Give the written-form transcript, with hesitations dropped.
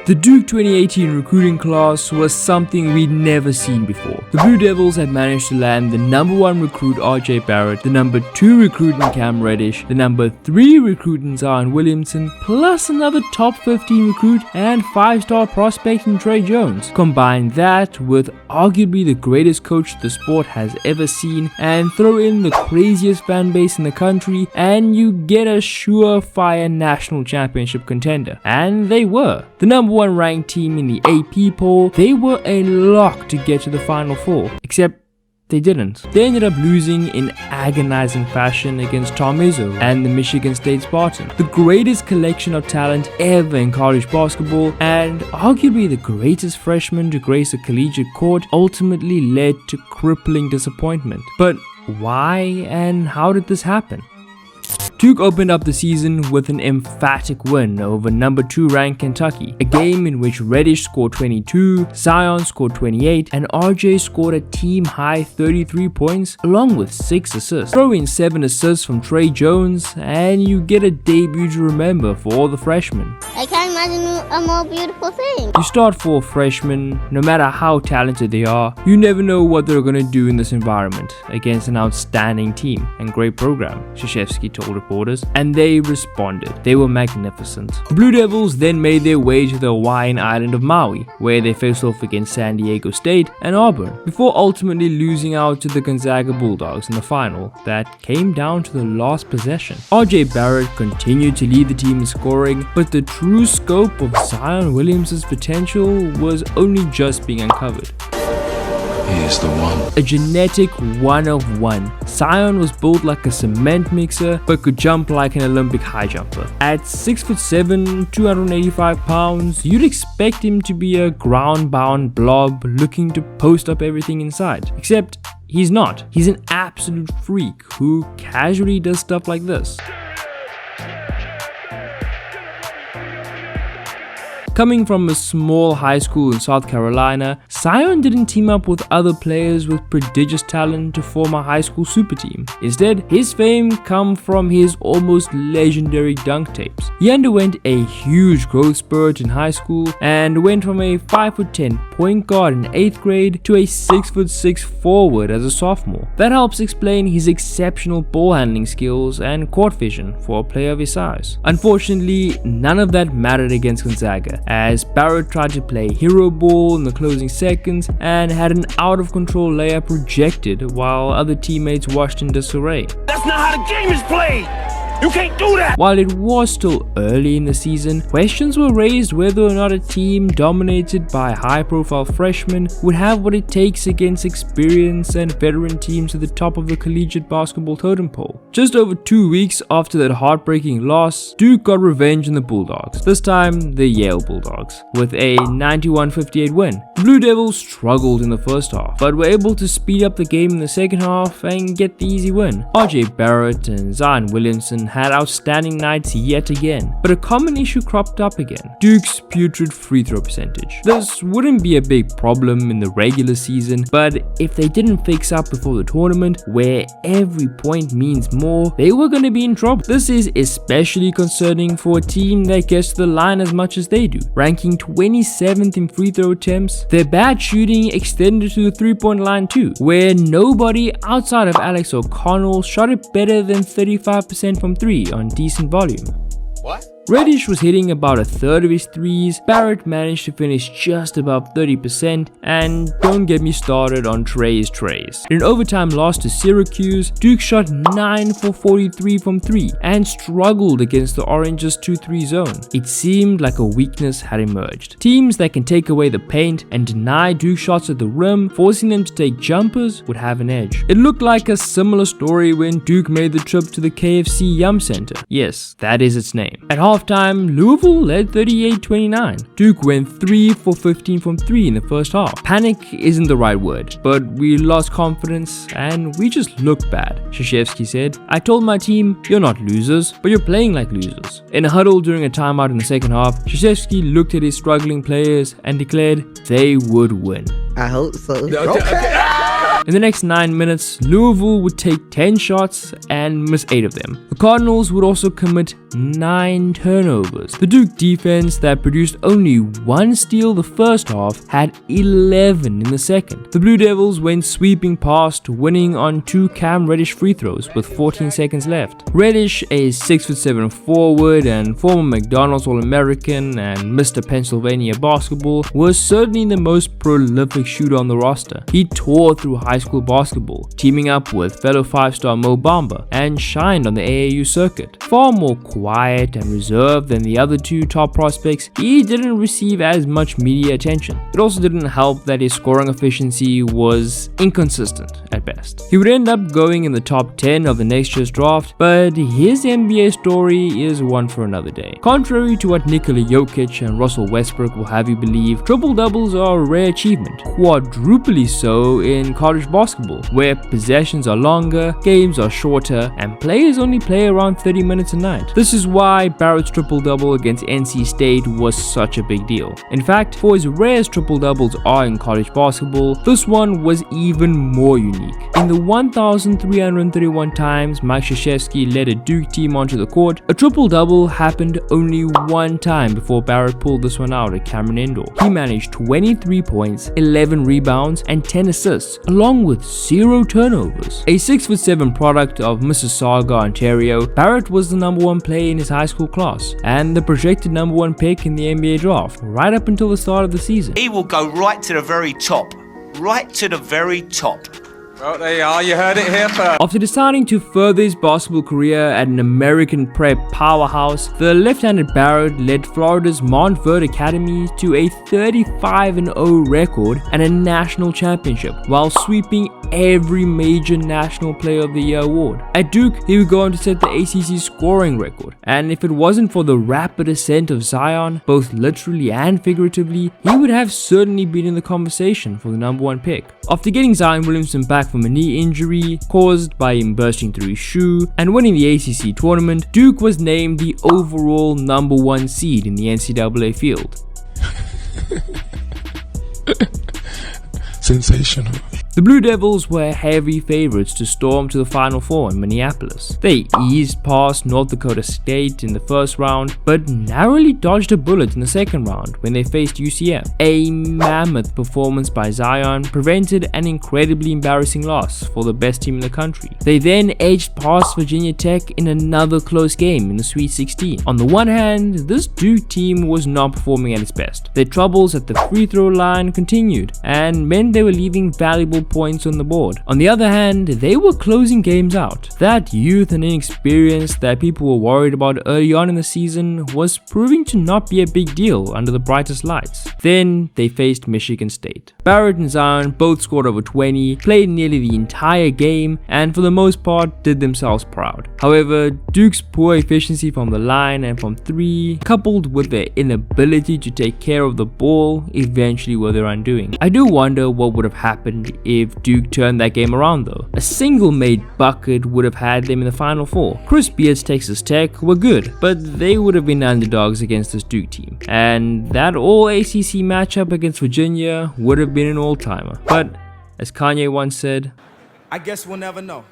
The Duke 2018 recruiting class was something we'd never seen before. The Blue Devils had managed to land the #1 recruit RJ Barret, the #2 recruit in Cam Reddish, the #3 recruit in Zion Williamson, plus another top 15 recruit and 5-star prospect in Tre Jones. Combine that with arguably the greatest coach the sport has ever seen and throw in the craziest fan base in the country and you get a surefire national championship contender. And they were. The #1 ranked team in the AP poll, they were a lock to get to the Final Four. Except they didn't. They ended up losing in agonizing fashion against Tom Izzo and the Michigan State Spartans, the greatest collection of talent ever in college basketball and arguably the greatest freshman to grace a collegiate court, ultimately led to crippling disappointment. But why and how did this happen? Duke opened up the season with an emphatic win over #2 ranked Kentucky, a game in which Reddish scored 22, Zion scored 28, and RJ scored a team-high 33 points along with 6 assists. Throw in 7 assists from Tre Jones and you get a debut to remember for all the freshmen. I can't imagine a more beautiful thing. You start 4 freshmen, no matter how talented they are, you never know what they're going to do in this environment against an outstanding team and great program, Krzyzewski told reporters, and they responded. They were magnificent. The Blue Devils then made their way to the Hawaiian island of Maui, where they faced off against San Diego State and Auburn, before ultimately losing out to the Gonzaga Bulldogs in the final that came down to the last possession. RJ Barret continued to lead the team in scoring, but the true scope of Zion Williamson's potential was only just being uncovered. He is the one. A genetic 1 of 1. Zion was built like a cement mixer but could jump like an Olympic high jumper. At 6'7", 285 pounds, you'd expect him to be a ground-bound blob looking to post up everything inside. Except he's not. He's an absolute freak who casually does stuff like this. Coming from a small high school in South Carolina, Zion didn't team up with other players with prodigious talent to form a high school super team. Instead, his fame come from his almost legendary dunk tapes. He underwent a huge growth spurt in high school and went from a 5'10" point guard in 8th grade to a 6'6" forward as a sophomore. That helps explain his exceptional ball handling skills and court vision for a player of his size. Unfortunately, none of that mattered against Gonzaga, as Barret tried to play hero ball in the closing seconds and had an out-of-control layup rejected while other teammates watched in disarray. That's not how the game is played! You can't do that! While it was still early in the season, questions were raised whether or not a team dominated by high-profile freshmen would have what it takes against experienced and veteran teams at the top of the collegiate basketball totem pole. Just over 2 weeks after that heartbreaking loss, Duke got revenge on the Bulldogs, this time the Yale Bulldogs, with a 91-58 win. The Blue Devils struggled in the first half, but were able to speed up the game in the second half and get the easy win. RJ Barret and Zion Williamson had outstanding nights yet again, but a common issue cropped up again: Duke's putrid free throw percentage. This wouldn't be a big problem in the regular season, but if they didn't fix up before the tournament, where every point means more, they were going to be in trouble. This is especially concerning for a team that gets to the line as much as they do, ranking 27th in free throw attempts. Their bad shooting extended to the 3-point line too, where nobody outside of Alex O'Connell shot it better than 35% from 3 on decent volume. What? Reddish was hitting about a third of his threes, Barret managed to finish just above 30%, and don't get me started on Tre's trays. In an overtime loss to Syracuse, Duke shot 9 for 43 from 3 and struggled against the Orange's 2-3 zone. It seemed like a weakness had emerged. Teams that can take away the paint and deny Duke shots at the rim, forcing them to take jumpers, would have an edge. It looked like a similar story when Duke made the trip to the KFC Yum Center. Yes, that is its name. At halftime, Louisville led 38-29. Duke went 3 for 15 from 3 in the first half. Panic isn't the right word, but we lost confidence and we just looked bad, Krzyzewski said. I told my team, you're not losers, but you're playing like losers. In a huddle during a timeout in the second half, Krzyzewski looked at his struggling players and declared they would win. I hope so. Okay. In the next 9 minutes, Louisville would take 10 shots and miss 8 of them. The Cardinals would also commit 9 turnovers. The Duke defense that produced only 1 steal the first half had 11 in the second. The Blue Devils went sweeping past, winning on 2 Cam Reddish free throws with 14 seconds left. Reddish, a 6'7" forward and former McDonald's All-American and Mr. Pennsylvania basketball, was certainly the most prolific shooter on the roster. He tore through high school basketball, teaming up with fellow 5-star Mo Bamba, and shined on the AAU circuit. Far more quiet and reserved than the other 2 top prospects, he didn't receive as much media attention. It also didn't help that his scoring efficiency was inconsistent at best. He would end up going in the top 10 of the next year's draft, but his NBA story is one for another day. Contrary to what Nikola Jokic and Russell Westbrook will have you believe, triple-doubles are a rare achievement, quadruply so in college basketball, where possessions are longer, games are shorter, and players only play around 30 minutes a night. This is why Barrett's triple-double against NC State was such a big deal. In fact, for as rare as triple-doubles are in college basketball, this one was even more unique. In the 1,331 times Mike Krzyzewski led a Duke team onto the court, a triple-double happened only 1 time before Barret pulled this one out at Cameron Indoor. He managed 23 points, 11 rebounds, and 10 assists, along with 0 turnovers. A 6'7" product of Mississauga, Ontario, Barret was the number 1 player in his high school class, and the projected number 1 pick in the NBA draft, right up until the start of the season. He will go right to the very top. Right to the very top. Well, there you are, you heard it here first. After deciding to further his basketball career at an American prep powerhouse, the left-handed Barret led Florida's Montverde Academy to a 35-0 record and a national championship, while sweeping every major National Player of the Year award. At Duke, he would go on to set the ACC scoring record, and if it wasn't for the rapid ascent of Zion, both literally and figuratively, he would have certainly been in the conversation for the number 1 pick. After getting Zion Williamson back from a knee injury caused by him bursting through his shoe and winning the ACC tournament, Duke was named the overall number 1 seed in the NCAA field. Sensational. The Blue Devils were heavy favorites to storm to the Final Four in Minneapolis. They eased past North Dakota State in the first round, but narrowly dodged a bullet in the second round when they faced UCF. A mammoth performance by Zion prevented an incredibly embarrassing loss for the best team in the country. They then edged past Virginia Tech in another close game in the Sweet 16. On the one hand, this Duke team was not performing at its best. Their troubles at the free throw line continued and meant they were leaving valuable points on the board. On the other hand, they were closing games out. That youth and inexperience that people were worried about early on in the season was proving to not be a big deal under the brightest lights. Then they faced Michigan State. Barret and Zion both scored over 20, played nearly the entire game, and for the most part did themselves proud. However, Duke's poor efficiency from the line and from 3, coupled with their inability to take care of the ball, eventually were their undoing. I do wonder what would have happened if Duke turned that game around though. A single made bucket would have had them in the Final Four. Chris Beard's Texas Tech were good, but they would have been underdogs against this Duke team. And that all-ACC matchup against Virginia would have been an all-timer. But as Kanye once said, I guess we'll never know.